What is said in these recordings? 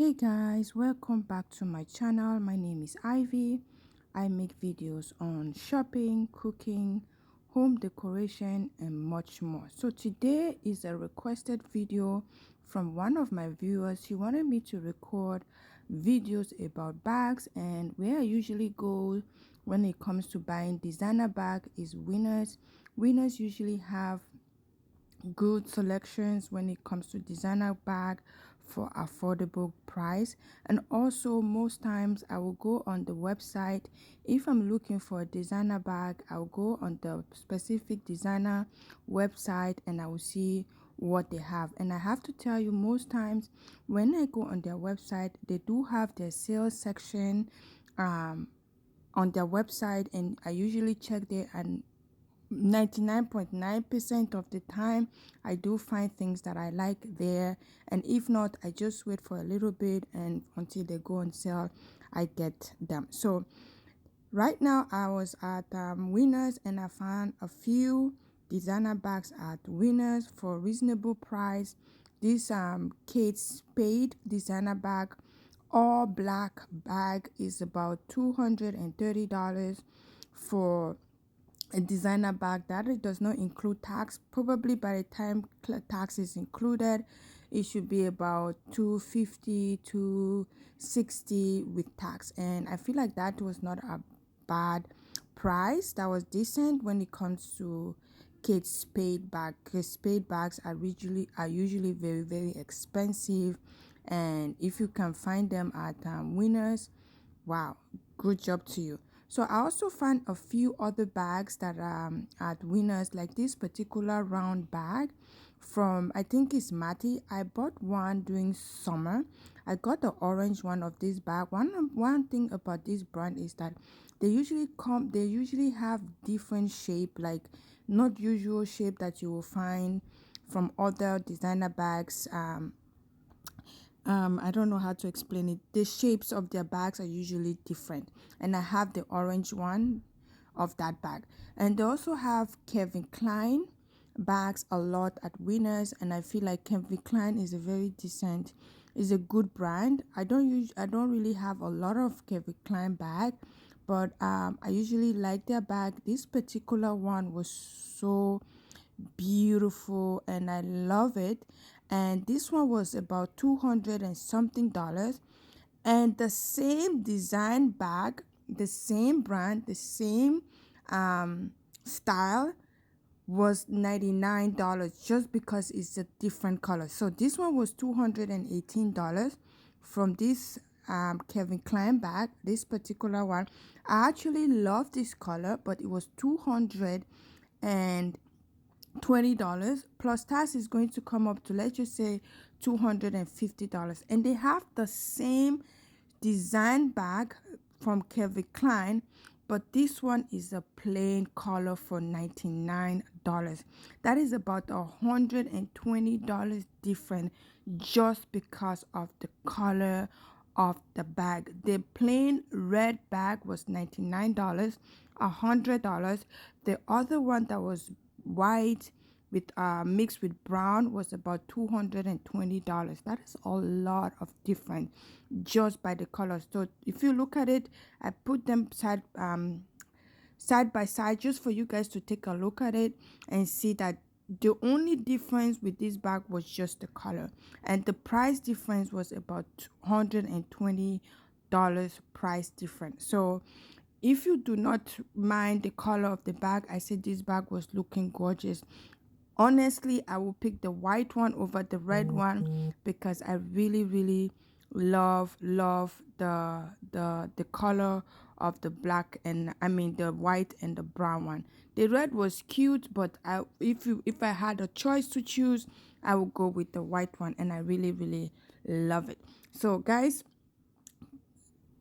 Hey guys, welcome back to my channel. My name is Ivy. I make videos on shopping, cooking, home decoration and much more. So today is a requested video from one of my viewers. He wanted me to record videos about bags, and where I usually go when it comes to buying designer bag is Winners. Winners usually have good selections when it comes to designer bag for affordable price. And also most times I will go on the website. If I'm looking for a designer bag, I'll go on the specific designer website and I will see what they have. And I have to tell you, most times when I go on their website, they do have their sales section on their website, and I usually check there, and 99.9% of the time I do find things that I like there. And if not, I just wait for a little bit and until they go on sale I get them. So right now I was at Winners and I found a few designer bags at Winners for reasonable price. This Kate Spade designer bag, all black bag, is about $230 for a designer bag. That it does not include tax. Probably by the time tax is included, it should be about 250 to 60 with tax, and I feel like that was not a bad price. That was decent when it comes to Kate Spade bag. Kate Spade bags are usually very expensive, and if you can find them at Winners, wow, good job to you. So I also found a few other bags that are at Winners, like this particular round bag from, I think it's Matty. I bought one during summer. I got the orange one of this bag. One thing about this brand is that they usually have different shape, like not usual shape that you will find from other designer bags. I don't know how to explain it. The shapes of their bags are usually different, and I have the orange one of that bag. And they also have Kevin Klein bags a lot at Winners, and I feel like Kevin Klein is a very decent, is a good brand. I don't really have a lot of Kevin Klein bag, but I usually like their bag. This particular one was so beautiful and I love it, and this one was about 200 and something dollars. And the same design bag, the same brand, the same style was $99 just because it's a different color. So this one was $218 from this Kevin Klein bag. This particular one, I actually love this color, but it was $220 plus tax is going to come up to, let's just say, $250. And they have the same design bag from Kevin Klein, but this one is a plain color for $99. That is about $120 different just because of the color of the bag. The plain red bag was $99, $100. The other one that was white with mixed with brown was about $220. That is a lot of difference just by the colors. So if you look at it, I put them side by side just for you guys to take a look at it and see that the only difference with this bag was just the color, and the price difference was about $120 price difference. So if you do not mind the color of the bag, I said this bag was looking gorgeous. Honestly, I will pick the white one over the red one because I really love the color of the black, and I mean the white and the brown one. The red was cute, but if I had a choice to choose, I would go with the white one, and I really love it. So guys,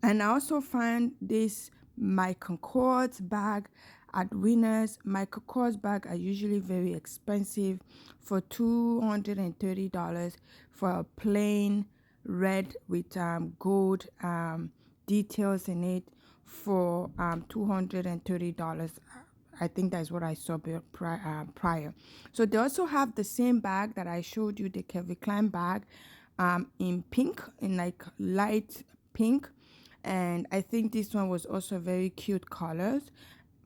and I also find this Michael Kors bag at Winners. Michael Kors bag are usually very expensive, for $230 for a plain red with gold details in it for $230. I think that's what I saw prior. So they also have the same bag that I showed you, the Kevin Klein bag, in pink, in like light pink, and I think this one was also very cute colors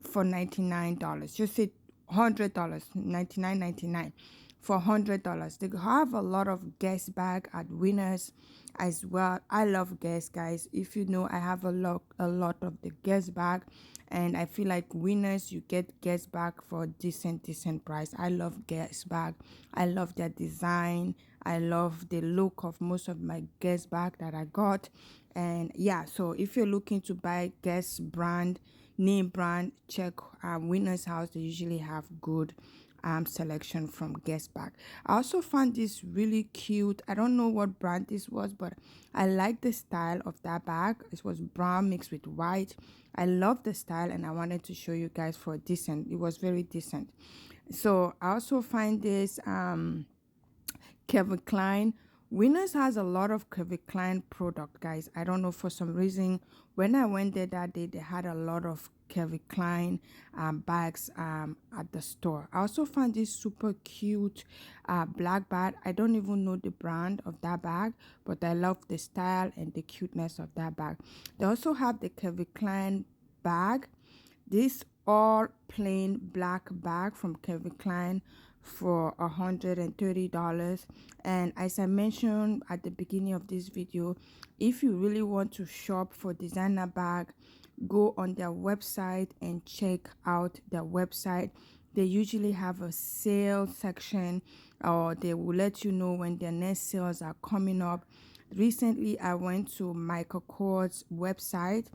for $99. Just say $100, $99.99 for $100. They have a lot of Guess bag at Winners as well. I love Guess, guys. If you know, I have a lot of the Guess bag, and I feel like Winners, you get Guess bag for decent price. I love Guess bag. I love their design. I love the look of most of my Guess bag that I got. And yeah, so if you're looking to buy Guess brand, name brand, check Winners House. They usually have good selection from Guess bag. I also found this really cute. I don't know what brand this was, but I like the style of that bag. It was brown mixed with white. I love the style, and I wanted to show you guys for decent. It was very decent. So I also find this Kevin Klein. Winners has a lot of Kevin Klein product, guys. I don't know, for some reason, when I went there that day, they had a lot of Kevin Klein bags at the store. I also found this super cute black bag. I don't even know the brand of that bag, but I love the style and the cuteness of that bag. They also have the Kevin Klein bag. This all plain black bag from Kevin Klein for $130. And as I mentioned at the beginning of this video, if you really want to shop for designer bag, go on their website and check out their website. They usually have a sale section, or they will let you know when their next sales are coming up. Recently I went to Michael Kors website.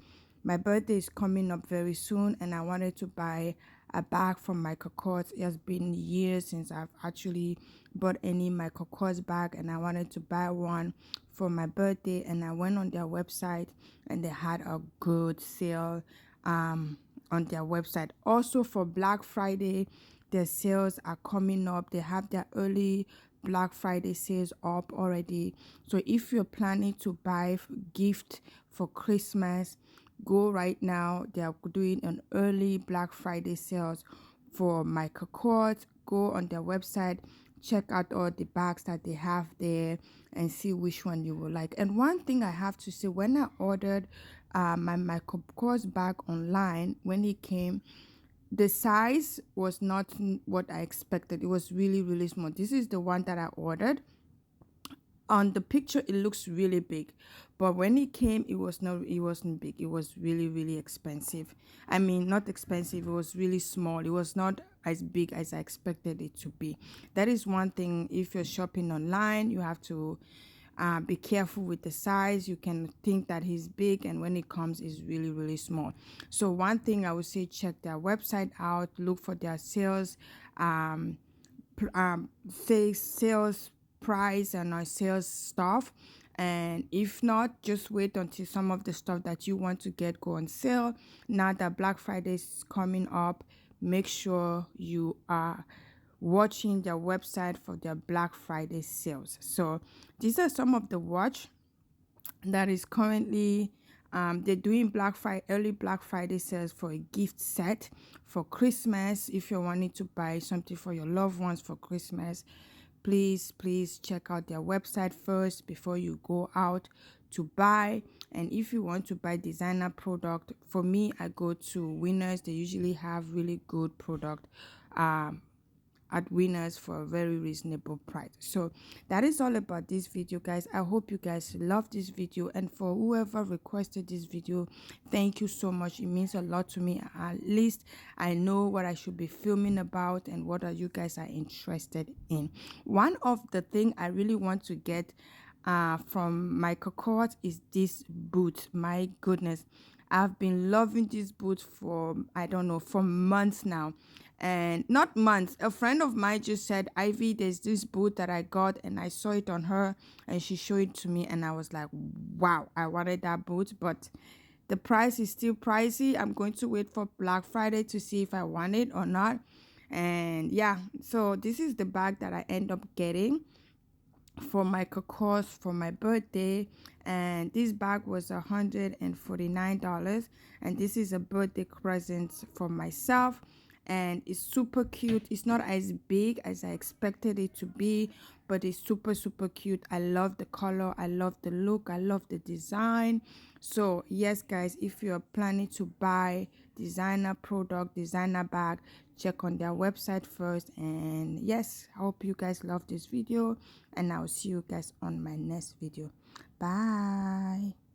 My birthday is coming up very soon, and I wanted to buy a bag from Michael Kors. It has been years since I've actually bought any Michael Kors bag, and I wanted to buy one for my birthday. And I went on their website, and they had a good sale on their website. Also for Black Friday, their sales are coming up. They have their early Black Friday sales up already. So if you're planning to buy gift for Christmas, go right now. They are doing an early Black Friday sales for Michael Kors. Go on their website, check out all the bags that they have there, and see which one you will like. And one thing I have to say, when I ordered my Michael Kors bag online, when it came, the size was not what I expected. It was really small. This is the one that I ordered. On the picture it looks really big, but when it came, it wasn't big. It was really expensive. I mean, not expensive, it was really small. It was not as big as I expected it to be. That is one thing. If you're shopping online, you have to be careful with the size. You can think that he's big, and when it comes, it's really small. So one thing I would say, check their website out, look for their sales say sales price and our sales stuff. And if not, just wait until some of the stuff that you want to get go on sale. Now that Black Friday is coming up, make sure you are watching their website for their Black Friday sales. So these are some of the watch that is currently they're doing early Black Friday sales for a gift set for Christmas. If you're wanting to buy something for your loved ones for Christmas, please check out their website first before you go out to buy. And if you want to buy designer product, for me, I go to Winners. They usually have really good product at Winners for a very reasonable price. So that is all about this video, guys. I hope you guys love this video, and for whoever requested this video, thank you so much. It means a lot to me. At least I know what I should be filming about and what are you guys are interested in. One of the thing I really want to get from Michael Kors is this boot. My goodness, I've been loving this boot for, I don't know, for months now. And not months, a friend of mine just said, Ivy, there's this boot that I got, and I saw it on her and she showed it to me, and I was like, wow, I wanted that boot, but the price is still pricey. I'm going to wait for Black Friday to see if I want it or not. And yeah, so this is the bag that I end up getting for Michael Kors for my birthday, and this bag was $149, and this is a birthday present for myself. and it's super cute. It's not as big as I expected it to be, but it's super cute. I love the color, I love the look, I love the design. So yes guys, if you're planning to buy designer product, designer bag, check on their website first. And yes, I hope you guys love this video, and I'll see you guys on my next video. Bye.